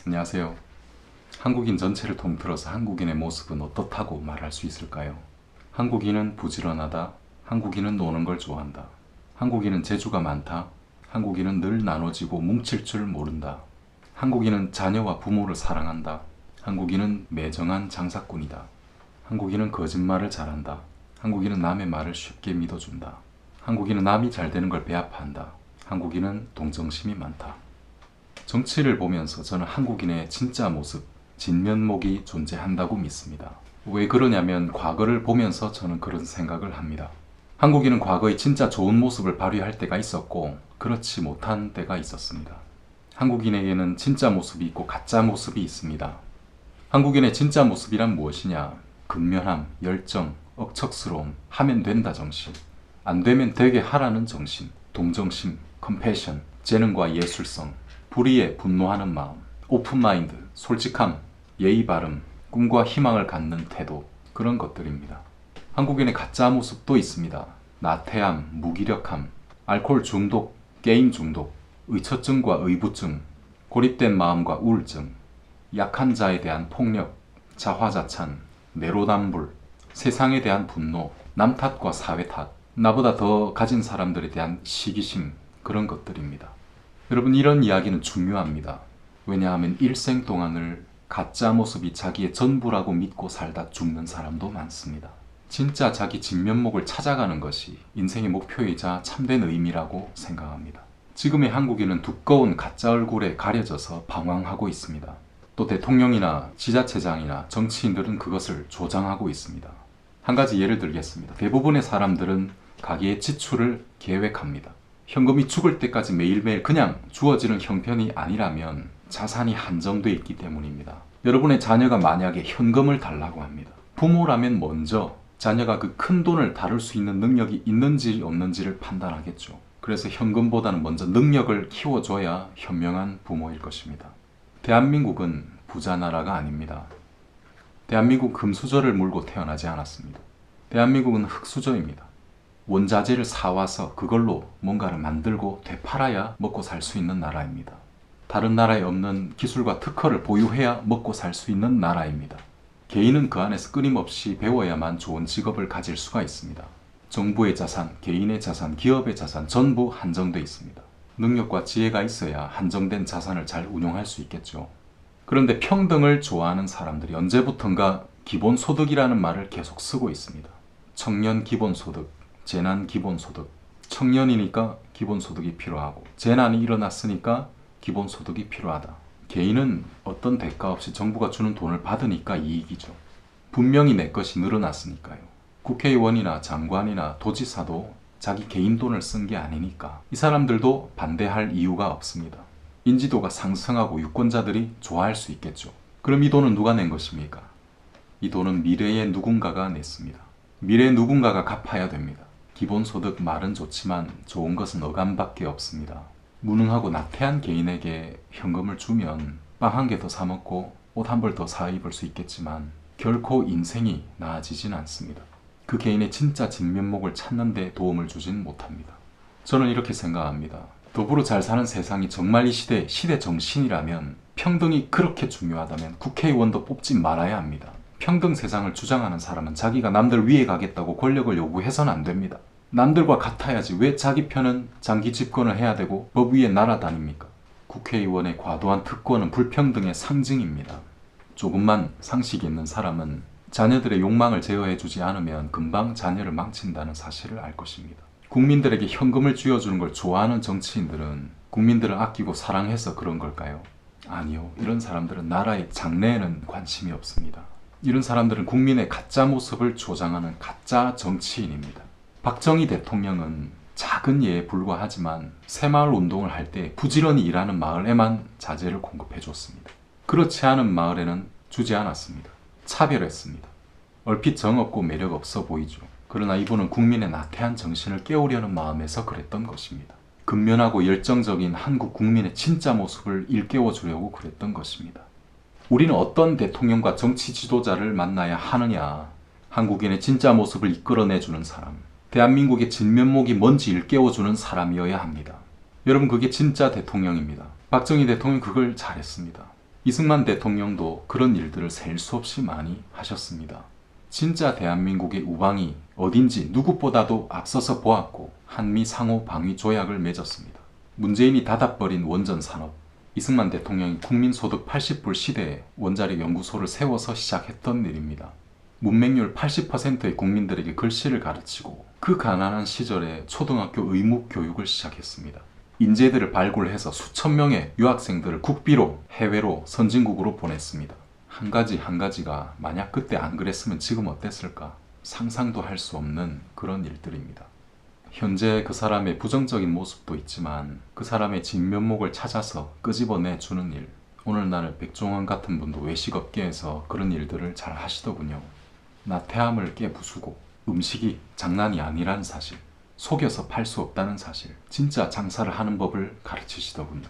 안녕하세요. 한국인 전체를 통틀어서 한국인의 모습은 어떻다고 말할 수 있을까요? 한국인은 부지런하다. 한국인은 노는 걸 좋아한다. 한국인은 재주가 많다. 한국인은 늘 나눠지고 뭉칠 줄 모른다. 한국인은 자녀와 부모를 사랑한다. 한국인은 매정한 장사꾼이다. 한국인은 거짓말을 잘한다. 한국인은 남의 말을 쉽게 믿어준다. 한국인은 남이 잘 되는 걸 배아파한다. 한국인은 동정심이 많다. 정치를 보면서 저는 한국인의 진짜 모습, 진면목이 존재한다고 믿습니다. 왜 그러냐면 과거를 보면서 저는 그런 생각을 합니다. 한국인은 과거에 진짜 좋은 모습을 발휘할 때가 있었고 그렇지 못한 때가 있었습니다. 한국인에게는 진짜 모습이 있고 가짜 모습이 있습니다. 한국인의 진짜 모습이란 무엇이냐? 근면함, 열정, 억척스러움, 하면 된다 정신, 안 되면 되게 하라는 정신, 동정심, 컴패션, 재능과 예술성, 불의에 분노하는 마음, 오픈마인드, 솔직함, 예의 바름, 꿈과 희망을 갖는 태도, 그런 것들입니다. 한국인의 가짜 모습도 있습니다. 나태함, 무기력함, 알코올 중독, 게임 중독, 의처증과 의부증, 고립된 마음과 우울증, 약한 자에 대한 폭력, 자화자찬, 내로남불, 세상에 대한 분노, 남 탓과 사회 탓, 나보다 더 가진 사람들에 대한 시기심, 그런 것들입니다. 여러분, 이런 이야기는 중요합니다. 왜냐하면 일생 동안을 가짜 모습이 자기의 전부라고 믿고 살다 죽는 사람도 많습니다. 진짜 자기 진면목을 찾아가는 것이 인생의 목표이자 참된 의미라고 생각합니다. 지금의 한국인은 두꺼운 가짜 얼굴에 가려져서 방황하고 있습니다. 또 대통령이나 지자체장이나 정치인들은 그것을 조장하고 있습니다. 한 가지 예를 들겠습니다. 대부분의 사람들은 가계의 지출을 계획합니다. 현금이 죽을 때까지 매일매일 그냥 주어지는 형편이 아니라면 자산이 한정되어 있기 때문입니다. 여러분의 자녀가 만약에 현금을 달라고 합니다. 부모라면 먼저 자녀가 그 큰 돈을 다룰 수 있는 능력이 있는지 없는지를 판단하겠죠. 그래서 현금보다는 먼저 능력을 키워줘야 현명한 부모일 것입니다. 대한민국은 부자 나라가 아닙니다. 대한민국 금수저를 물고 태어나지 않았습니다. 대한민국은 흙수저입니다. 원자재를 사와서 그걸로 뭔가를 만들고 되팔아야 먹고 살 수 있는 나라입니다. 다른 나라에 없는 기술과 특허를 보유해야 먹고 살 수 있는 나라입니다. 개인은 그 안에서 끊임없이 배워야만 좋은 직업을 가질 수가 있습니다. 정부의 자산, 개인의 자산, 기업의 자산 전부 한정되어 있습니다. 능력과 지혜가 있어야 한정된 자산을 잘 운용할 수 있겠죠. 그런데 평등을 좋아하는 사람들이 언제부턴가 기본소득이라는 말을 계속 쓰고 있습니다. 청년 기본소득, 재난 기본소득, 청년이니까 기본소득이 필요하고 재난이 일어났으니까 기본소득이 필요하다. 개인은 어떤 대가 없이 정부가 주는 돈을 받으니까 이익이죠. 분명히 내 것이 늘어났으니까요. 국회의원이나 장관이나 도지사도 자기 개인 돈을 쓴 게 아니니까 이 사람들도 반대할 이유가 없습니다. 인지도가 상승하고 유권자들이 좋아할 수 있겠죠. 그럼 이 돈은 누가 낸 것입니까? 이 돈은 미래의 누군가가 냈습니다. 미래의 누군가가 갚아야 됩니다. 기본소득 말은 좋지만 좋은 것은 어감밖에 없습니다. 무능하고 나태한 개인에게 현금을 주면 빵 한 개 더 사 먹고 옷 한 벌 더 사 입을 수 있겠지만 결코 인생이 나아지진 않습니다. 그 개인의 진짜 진면목을 찾는 데 도움을 주진 못합니다. 저는 이렇게 생각합니다. 더불어 잘 사는 세상이 정말 이 시대 정신이라면, 평등이 그렇게 중요하다면 국회의원도 뽑지 말아야 합니다. 평등 세상을 주장하는 사람은 자기가 남들 위에 가겠다고 권력을 요구해서는 안 됩니다. 남들과 같아야지 왜 자기 편은 장기 집권을 해야 되고 법 위에 날아다닙니까? 국회의원의 과도한 특권은 불평등의 상징입니다. 조금만 상식이 있는 사람은 자녀들의 욕망을 제어해주지 않으면 금방 자녀를 망친다는 사실을 알 것입니다. 국민들에게 현금을 쥐어주는 걸 좋아하는 정치인들은 국민들을 아끼고 사랑해서 그런 걸까요? 아니요. 이런 사람들은 나라의 장래에는 관심이 없습니다. 이런 사람들은 국민의 가짜 모습을 조장하는 가짜 정치인입니다. 박정희 대통령은 작은 예에 불과하지만 새마을 운동을 할 때 부지런히 일하는 마을에만 자재를 공급해 줬습니다. 그렇지 않은 마을에는 주지 않았습니다. 차별했습니다. 얼핏 정없고 매력 없어 보이죠. 그러나 이분은 국민의 나태한 정신을 깨우려는 마음에서 그랬던 것입니다. 근면하고 열정적인 한국 국민의 진짜 모습을 일깨워 주려고 그랬던 것입니다. 우리는 어떤 대통령과 정치 지도자를 만나야 하느냐? 한국인의 진짜 모습을 이끌어내주는 사람, 대한민국의 진면목이 뭔지 일깨워주는 사람이어야 합니다. 여러분, 그게 진짜 대통령입니다. 박정희 대통령 그걸 잘했습니다. 이승만 대통령도 그런 일들을 셀 수 없이 많이 하셨습니다. 진짜 대한민국의 우방이 어딘지 누구보다도 앞서서 보았고 한미 상호 방위 조약을 맺었습니다. 문재인이 닫아버린 원전 산업, 이승만 대통령이 국민소득 80불 시대에 원자력 연구소를 세워서 시작했던 일입니다. 문맹률 80%의 국민들에게 글씨를 가르치고 그 가난한 시절에 초등학교 의무 교육을 시작했습니다. 인재들을 발굴해서 수천 명의 유학생들을 국비로 해외로 선진국으로 보냈습니다. 한 가지 한 가지가 만약 그때 안 그랬으면 지금 어땠을까 상상도 할 수 없는 그런 일들입니다. 현재 그 사람의 부정적인 모습도 있지만 그 사람의 진면목을 찾아서 끄집어내 주는 일, 오늘날 백종원 같은 분도 외식업계에서 그런 일들을 잘 하시더군요. 나태함을 깨부수고 음식이 장난이 아니라는 사실, 속여서 팔 수 없다는 사실, 진짜 장사를 하는 법을 가르치시더군요.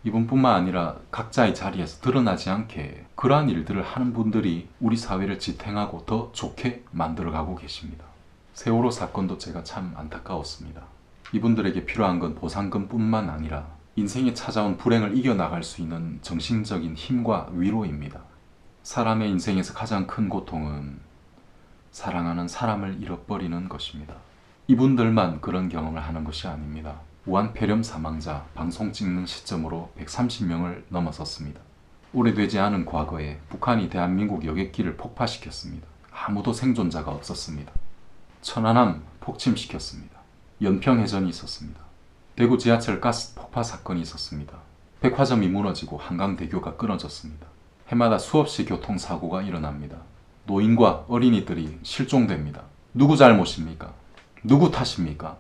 이분뿐만 아니라 각자의 자리에서 드러나지 않게 그러한 일들을 하는 분들이 우리 사회를 지탱하고 더 좋게 만들어가고 계십니다. 세월호 사건도 제가 참 안타까웠습니다. 이분들에게 필요한 건 보상금뿐만 아니라 인생에 찾아온 불행을 이겨나갈 수 있는 정신적인 힘과 위로입니다. 사람의 인생에서 가장 큰 고통은 사랑하는 사람을 잃어버리는 것입니다. 이분들만 그런 경험을 하는 것이 아닙니다. 우한 폐렴 사망자 방송 찍는 시점으로 130명을 넘어섰습니다. 오래되지 않은 과거에 북한이 대한민국 여객기를 폭파시켰습니다. 아무도 생존자가 없었습니다. 천안함 폭침시켰습니다. 연평해전이 있었습니다. 대구 지하철 가스 폭파 사건이 있었습니다. 백화점이 무너지고 한강대교가 끊어졌습니다. 해마다 수없이 교통사고가 일어납니다. 노인과 어린이들이 실종됩니다. 누구 잘못입니까? 누구 탓입니까?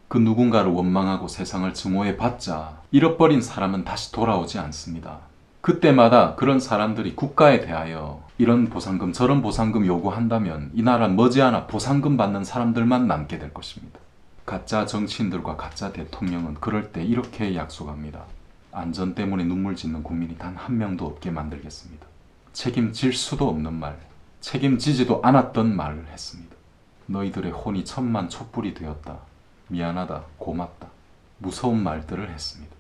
그 누군가를 원망하고 세상을 증오해봤자 잃어버린 사람은 다시 돌아오지 않습니다. 그때마다 그런 사람들이 국가에 대하여 이런 보상금 저런 보상금 요구한다면 이 나라는 머지않아 보상금 받는 사람들만 남게 될 것입니다. 가짜 정치인들과 가짜 대통령은 그럴 때 이렇게 약속합니다. 안전 때문에 눈물 짓는 국민이 단 한 명도 없게 만들겠습니다. 책임질 수도 없는 말, 책임지지도 않았던 말을 했습니다. 너희들의 혼이 천만 촛불이 되었다. 미안하다, 고맙다. 무서운 말들을 했습니다.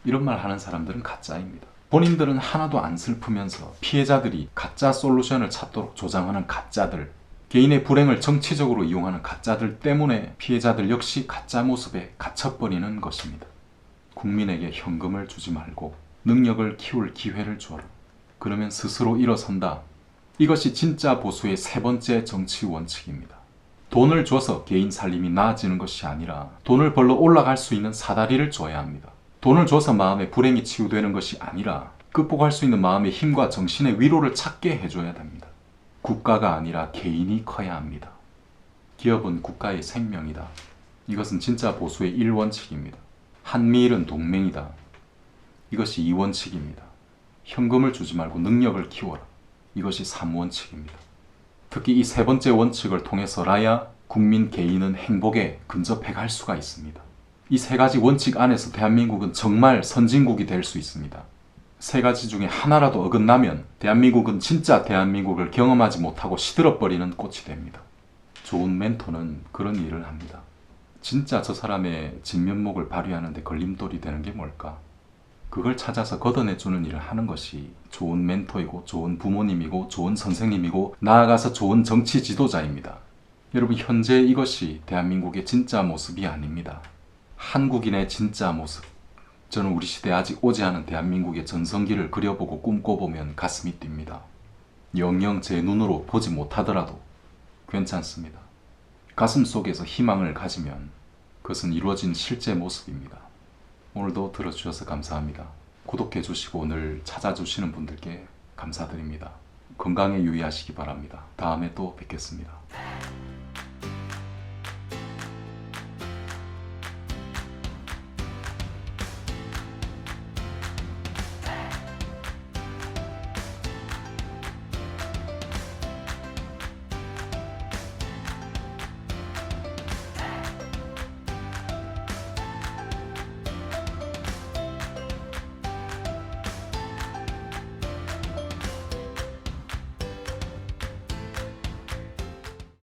이런 말 하는 사람들은 가짜입니다. 본인들은 하나도 안 슬프면서 피해자들이 가짜 솔루션을 찾도록 조장하는 가짜들, 개인의 불행을 정치적으로 이용하는 가짜들 때문에 피해자들 역시 가짜 모습에 갇혀버리는 것입니다. 국민에게 현금을 주지 말고 능력을 키울 기회를 주어라. 그러면 스스로 일어선다. 이것이 진짜 보수의 세 번째 정치 원칙입니다. 돈을 줘서 개인 살림이 나아지는 것이 아니라 돈을 벌러 올라갈 수 있는 사다리를 줘야 합니다. 돈을 줘서 마음의 불행이 치유되는 것이 아니라 극복할 수 있는 마음의 힘과 정신의 위로를 찾게 해줘야 됩니다. 국가가 아니라 개인이 커야 합니다. 기업은 국가의 생명이다. 이것은 진짜 보수의 1원칙입니다. 한미일은 동맹이다. 이것이 2원칙입니다. 현금을 주지 말고 능력을 키워라. 이것이 3원칙입니다. 특히 이 세 번째 원칙을 통해서라야 국민 개인은 행복에 근접해 갈 수가 있습니다. 이 세 가지 원칙 안에서 대한민국은 정말 선진국이 될 수 있습니다. 세 가지 중에 하나라도 어긋나면 대한민국은 진짜 대한민국을 경험하지 못하고 시들어버리는 꽃이 됩니다. 좋은 멘토는 그런 일을 합니다. 진짜 저 사람의 진면목을 발휘하는 데 걸림돌이 되는 게 뭘까? 그걸 찾아서 걷어내주는 일을 하는 것이 좋은 멘토이고 좋은 부모님이고 좋은 선생님이고 나아가서 좋은 정치 지도자입니다. 여러분, 현재 이것이 대한민국의 진짜 모습이 아닙니다. 한국인의 진짜 모습. 저는 우리 시대에 아직 오지 않은 대한민국의 전성기를 그려보고 꿈꿔보면 가슴이 뜁니다. 영영 제 눈으로 보지 못하더라도 괜찮습니다. 가슴 속에서 희망을 가지면 그것은 이루어진 실제 모습입니다. 오늘도 들어주셔서 감사합니다. 구독해 주시고 늘 찾아주시는 분들께 감사드립니다. 건강에 유의하시기 바랍니다. 다음에 또 뵙겠습니다.